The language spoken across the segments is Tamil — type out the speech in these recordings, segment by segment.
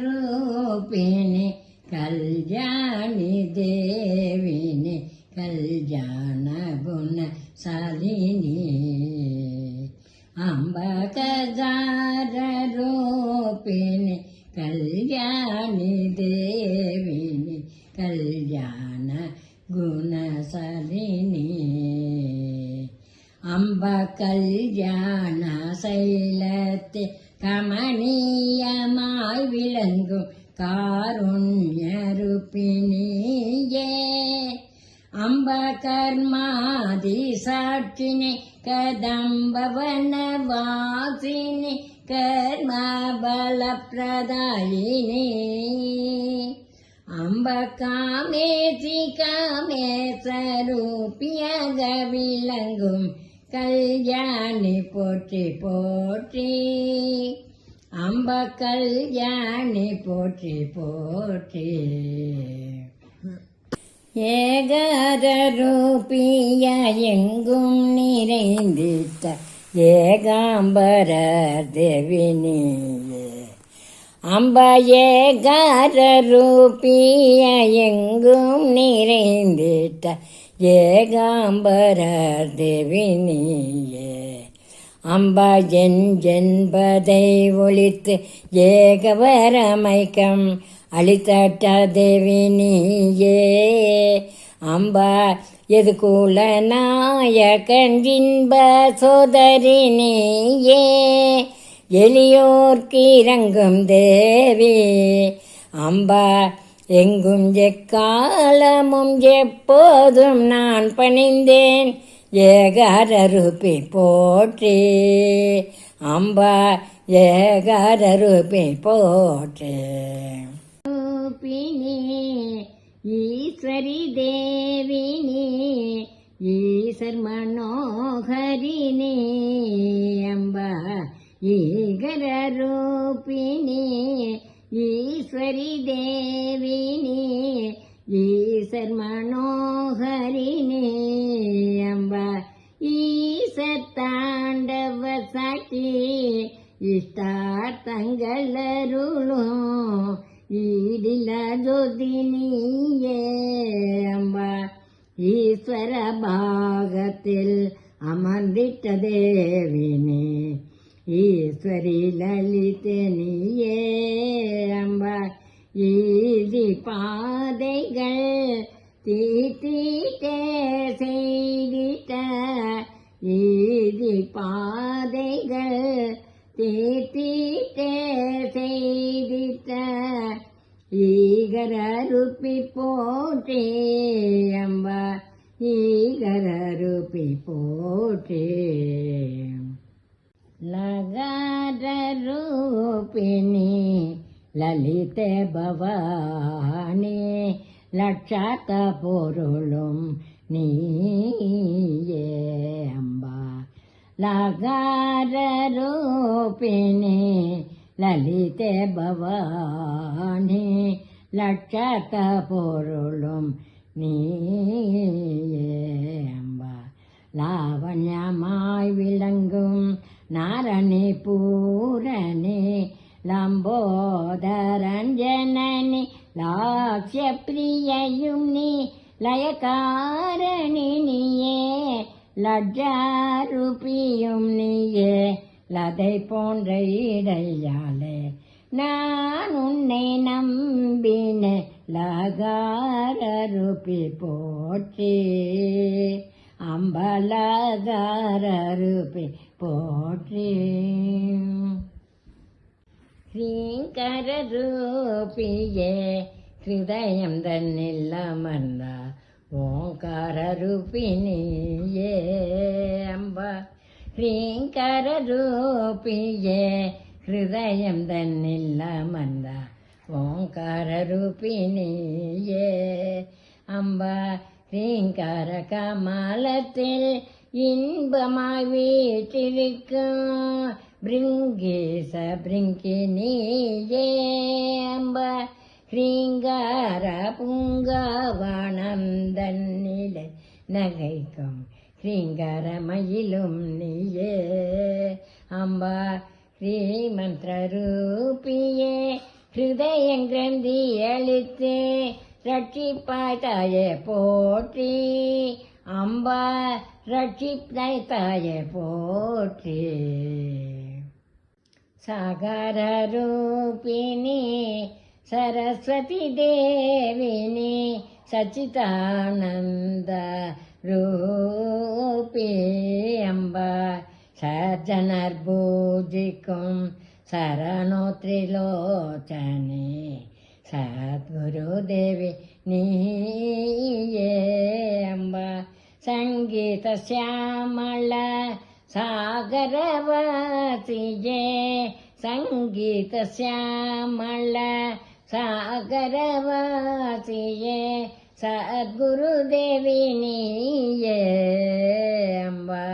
ಕಗಾರೂಪಿಣಿ ಕಲ್ಯಾಣಿ ದೇವಿನಿ ಕಲ್ಯಾಣ ಗುಣ ಸಾಲಿನಿ ಅಂಬ ಕಗಾರೂಪಿಣಿ ಕಲ್ಯಾಣಿ ದೇವಿನಿ ಕಲ್ಯಾಣ ಗುಣ ಸಾಲಿನಿ ಅಂಬ கல்யாண சைலத்தை கமனியமாய் விளங்கும் காருண்யருப்பிணியே அம்ப கர்மாதி சாட்சினி கதம்பவனவாசினி கர்மபலப்பிரதாயினி அம்ப காமேசி காமேசரூபியாக விளங்கும் கல்யாணி போற்றி போற்றி அம்ப கல்யாணி போற்றி போற்றி ஏகாரூபிய எங்கும் நிறைந்திட்ட ஏகாம்பர தேவினியே அம்ப ஏகாரூபிய எங்கும் நிறைந்திட்ட ஏகாம்பர தேவினியே அம்ப என்பதை ஒழித்து ஏகவரமைக்கம் அளித்தட்ட தேவினியே அம்ப எதுகுல நாயகன் இன்ப சோதரினியே எளியோர்க்கு இறங்கும் தேவி அம்ப எங்கும் எக்காலமும் எப்போதும் நான் பணிந்தேன் ஏகாரூபி போற்றி அம்ப ஏகாரூபி போற்றி ரூபிணி ஈஸ்வரி தேவினி ஈஸ்வர் மனோகரிணி அம்ப ஈகர ரூபிணி ஈஸ்வரி தேவினி ஈஸ்வர் மனோகரிணி அம்ப ஈசத்தாண்டவ சாட்சி இஷ்டார்த்தங்களருளும் ஈடில ஜோதினியே அம்ப ஈஸ்வர பாகத்தில் அமர்ந்திட்ட தேவினி ஈஸ்வரி லலிதனியே அம்ப ஈதி பாதைகள் தீட்டே செய்திட்ட ஈதி பாதைகள் தீட்டே செய்திட்ட ஈகரூபி போற்றே அம்ப ஈகரூபி போற்றே லகாரூபிணி லலிதே பவானி லட்சாத்த பொருளும் நீயே அம்பா லகாரூபிணி லலிதே பவானி லட்சாத்த பொருளும் நீயே அம்பா லாவண்யமாய் விளங்கும் நாரணி பூரணி லம்போதரஞ்சனனி லாக்ஷ்ய பிரியையும் நீ லயகாரணி நீயே லஜ்ஜாரூபியும் நீயே லதை போன்ற இடையாளே நான் உன்னை நம்பின லகாரூபி போற்றி அம்பலகாரூபி போற்றி ஸ்ரீங்கரூபியே ஹிருதயம் தன்னில் அமர்ந்த ஓங்காரூபிணியே அம்ப ஸ்ரீங்கரூபியே ஹிருதயம் தன்னில் அமர்ந்த ஓங்காரூபிணியே அம்ப ஸ்ரீங்கார கமலத்தில் இன்பமாய் வீற்றிருக்கும் பிருங்கேச பிருங்கினியே அம்ப ஸ்ரீங்கார பூங்காவனந்தன்னிலை நகைக்கும் ஸ்ரீங்கார மயிலும் நீயே அம்பா ஸ்ரீமந்திரூபியே ஹிருதயங்கிரந்தி அளித்து ரட்சிப்பாய் தாயே போற்றி அம்பா ரட்சிப்பாய் தாயே போற்றி சாகர ரூபிணி சரஸ்வதி தேவினி சச்சிதானந்த ரூபி அம்பா சஜ்ஜனர் பூஜிக்கும் சரணோத்ரிலோச்சனே சத்குருதேவி நீயே அம்பா சங்கீத சியாமள சாகரவாசியே சங்கீத சியாமள சாகரவாசியே சத்குருதேவி நீயே அம்பா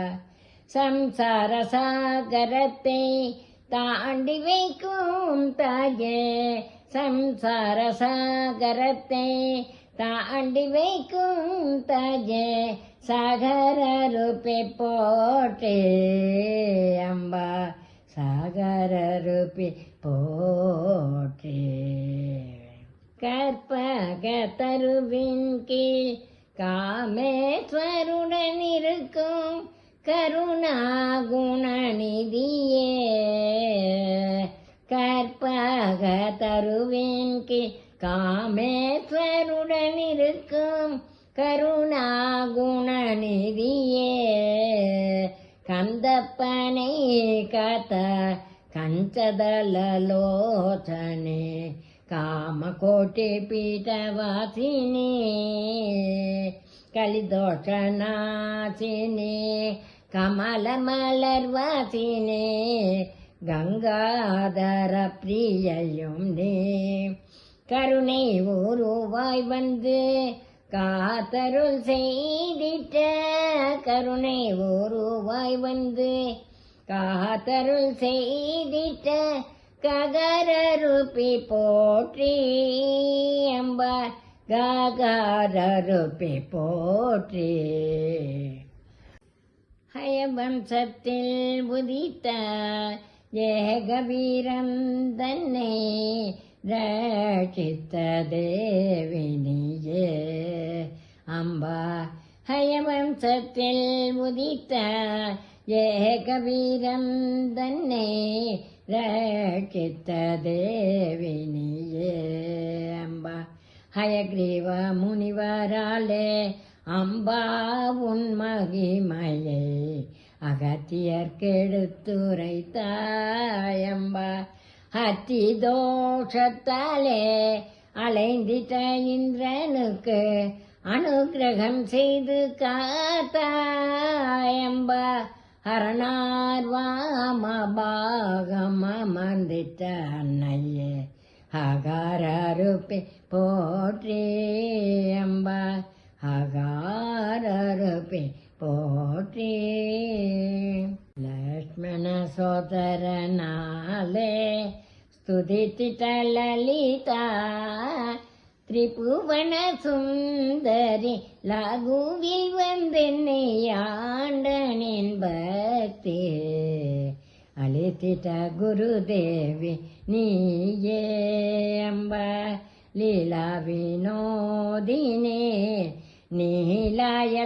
சம்சார சாகரத்தை தாண்டி வைக்கும் தாயே சம்சார சாகரத்தை தாண்டி வைக்கும் தாயே சாகர ரூபே போற்றே அம்பா சாகர ரூபே போற்றே கற்பக தருவின் கீழ் காமேஸ்வருடன் இருக்கும் கருணா குணநிதியே கற்பக தருவின் கீழ் காமேஸ்வருடன் இருக்கும் கருணா குணநிதியே கந்தப்பனை காத்த கஞ்சதலலோச்சனே காமகோட்டி பீட்டவாசினி கலிதோஷநாசினி கமலமலர்வாசினே கங்காதர பிரியையும் நீ கருணை உருவாய் வந்து காத்தருள் செய்திட்ட கருணை உருவாய் வந்து காத்தருள் செய்திட்ட ககர ரூபி போற்றி அம்பா ககர ரூபி போற்றி ஹயவம்சத்தில் உதித்த ஏகவீரம் தன்னை ரட்சித்த தேவினியே அம்பா ஹயவம்சத்தில் உதித்த ஏகவீரம் தன்னை ரட்சித்த தேவினியே அம்பா ஹயக்ரீவ முனிவராலே அம்பா உன் மகிமையை அகத்தியர்க்கெடுத்துரைத்தாயம்பா அத்தி தோஷத்தாலே அலைந்திட்ட இந்திரனுக்கு அனுகிரகம் செய்து காத்தாயம்பா ஹரணார் வாமபாகம் அமர்ந்திட்ட அன்னையே அகாரருப்பி போற்றி அம்பா அகாரருப்பி போற்றி லக்ஷ்மண சோதரனாலே ஸ்துதித்திட்ட லலிதா திரிபுவன சுந்தரி லகுவில் வந்தென்னை ஆண்டனின் பக்தி அளித்திட்ட குருதேவி நீயே அம்பா லீலா வினோதினே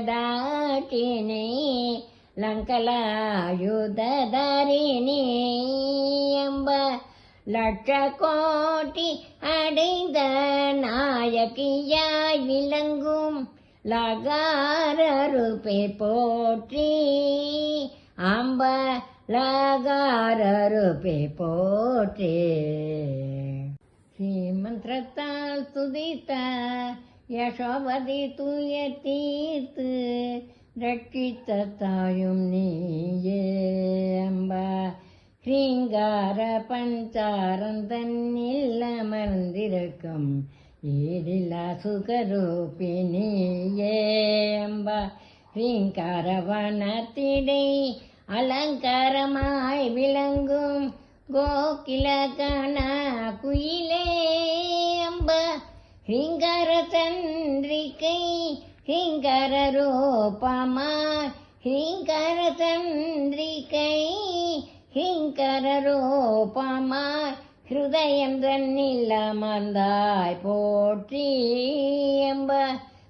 நீலாயதாட்டினே லங்கலாயுததாரிணி அம்பா லட்ச கோட்டி அடைந்த நாயகியாய் விளங்கும் லகாரருப்பே போற்றி அம்பா லகாரருப்பே போற்றி ஸ்ரீமந்திரத்தால் துதித்த யசோவதி துயர் தீர்த்து ரட்சித்த தாயும் நீயே அம்பா ஸ்ரீங்கார பஞ்சாரம் தன்னில் அமர்ந்திருக்கும் ஈடில்லா சுகரூபிணியே அம்பா ஸ்ரீங்கார வனத்திடை அலங்காரமாய் விளங்கும் கோகிலகன குயிலே அம்பா ஹிங்கார சந்திரிகை ஹிங்கார ரூபமா ஹிங்கார சந்திரிகை ஹிங்கரூபமாய் ஹிருதயம் தன்னில் அமர்ந்தாய் போற்றி எம்ப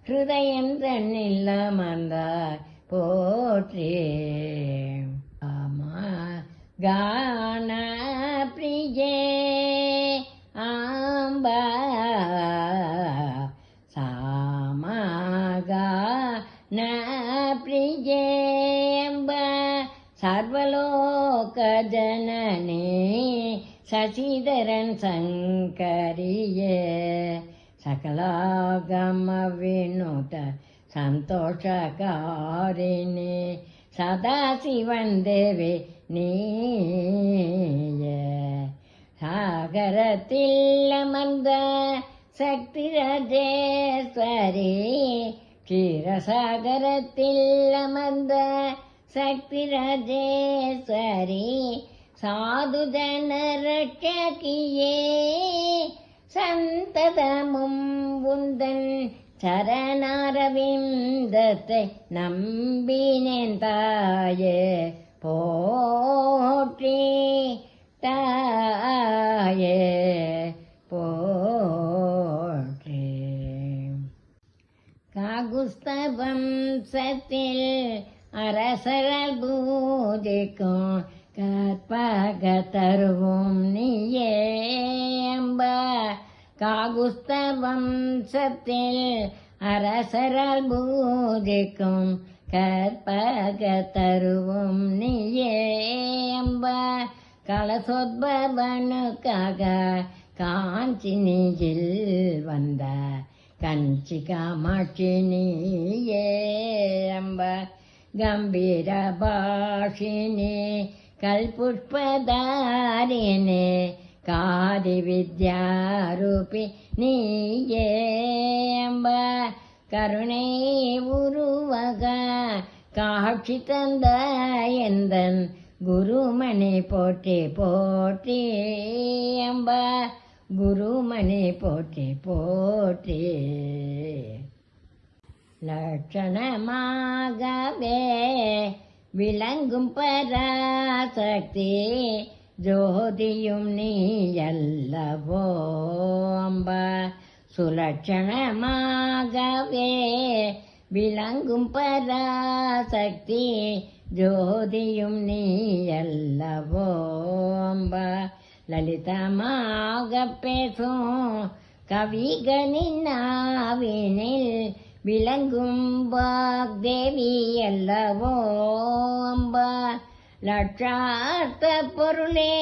ஹிருதயம் தன்னில் அமர்ந்தாய் போற்றி. ஆமா கான பிரியே ஆம்பா சாமகான பிரியே அம்ப சர்வலோக ஜனனே சசிதரன் சங்கரியே சகலாகம வினுத சந்தோஷகாரிணி சதாசிவன் தேவி நீயே சாகரத்தில் அமர்ந்த சக்தி ராஜேஸ்வரி க்ஷீரசாகரத்தில் அமர்ந்த சக்தி ராஜேஸ்வரி சாது ஜன ரட்சகியே சந்ததமும் உந்தன் சரணாரவிந்தத்தை நம்பினேன் தாயே போற்றி தாயே போற்றி. காகுஸ்தவம் சத்தில் அரசரால் பூஜைக்கும் கற்பக தருவோம் நீயே அம்பா காகுஸ்தவம் சத்தில் அரசரால் பூஜைக்கும் கற்பக தருவோம் நீயே அம்பா கலசோத்பவனுக்காக காஞ்சினியில் வந்த கஞ்சி காமாட்சி நீயே அம்பா கம்பீர பாஷினி கல்புஷ்பதாரிணி காதி வித்யாரூபி நீயே அம்பா கருணை உருவக காட்சி தந்த எந்தன் குருமணி போற்றி போற்றி அம்பா குருமணி போற்றி போற்றி. லட்சணமாகவே விளங்கும் பராசக்தி ஜோதியும் நீ அல்லவோ அம்பா சுலட்சணமாகவே விளங்கும் பராசக்தி ஜோதியும் நீ அல்லவோ அம்பா லலிதமாக பேசும் கவிகளின் நாவினில் விளங்கும் வாக்தேவி அல்லவோ அம்பா லட்சார்த்த பொருளே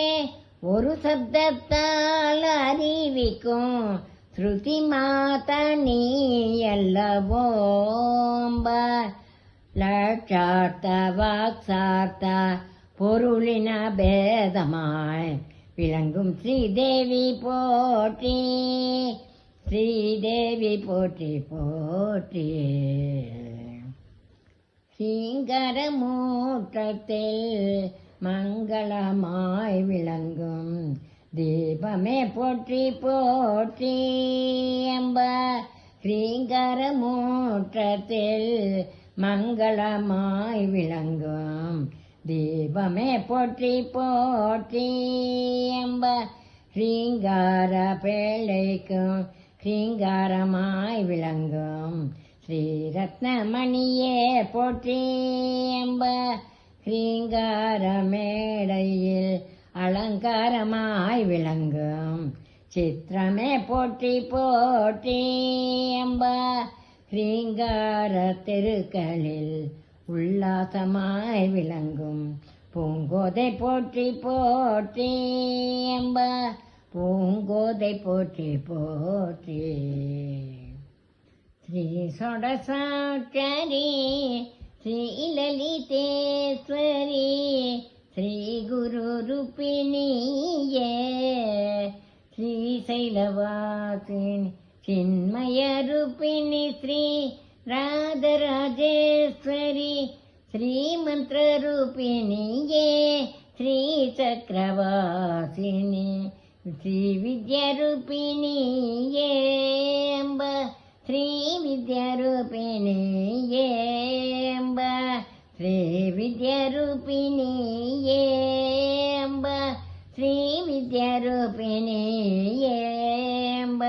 ஒரு சப்தத்தால் அறிவிக்கும் ஸ்ருதி மாதா நீ அல்லவோ அம்பா லட்சார்த்த வாக்சார்த்த பொருளின பேதமாய் விளங்கும் ஸ்ரீதேவி போற்றி ஸ்ரீதேவி போற்றி போற்றி. சிங்கரமூற்றத்தில் மங்களமாய் விளங்கும் தீபமே போற்றி போற்றி அம்பா ஸ்ரீங்கரமூற்றத்தில் மங்களமாய் விளங்கும் தீபமே போற்றி போற்றி அம்பா ஸ்ரீங்கார பேழைக்கும் ஸ்ரீங்காரமாய் விளங்கும் ஸ்ரீரத்னமணியே போற்றி அம்பா ஸ்ரீங்கார மேடையில் அலங்காரமாய் விளங்கும் சித்திரமே போற்றி போற்றி அம்பா ஸ்ரீங்கார தெருக்களில் உல்லாசமாய் விளங்கும் பூங்கோதை போற்றி போற்றி அம்பா பூங்கோதை போற்றி போற்றி. ஸ்ரீ ஷோடசாட்சரி ஸ்ரீ லலிதேஸ்வரி ஸ்ரீ குரு ரூபிணியே ஸ்ரீ சைலவாசினி சின்மய ரூபிணி ஸ்ரீ ராதராஜேஸ்வரி ஸ்ரீமந்திர ரூபிணியே ஸ்ரீ சக்கரவாசினி ஸ்ரீ வித்யாரூபிணியே அம்பா ஸ்ரீ வித்யாரூபிணியே அம்பா ஸ்ரீ வித்யாரூபிணியே రూపిణీయేంబ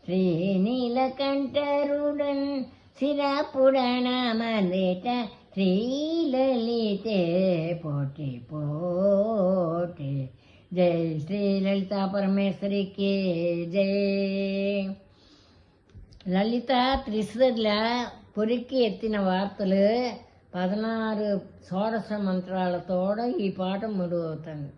శ్రీ నీలకంఠరుడన్ శిరపుడనమరేట శ్రీలలితే పోటీ పోటీ. జై శ్రీ లలితా పరమేశ్వరికి జై. లలిత త్రిశూల పొరికి ఎత్తిన వార్తలు 16 షోడశ మంత్రాలతో ఈ పాట మొదలవుతుంది.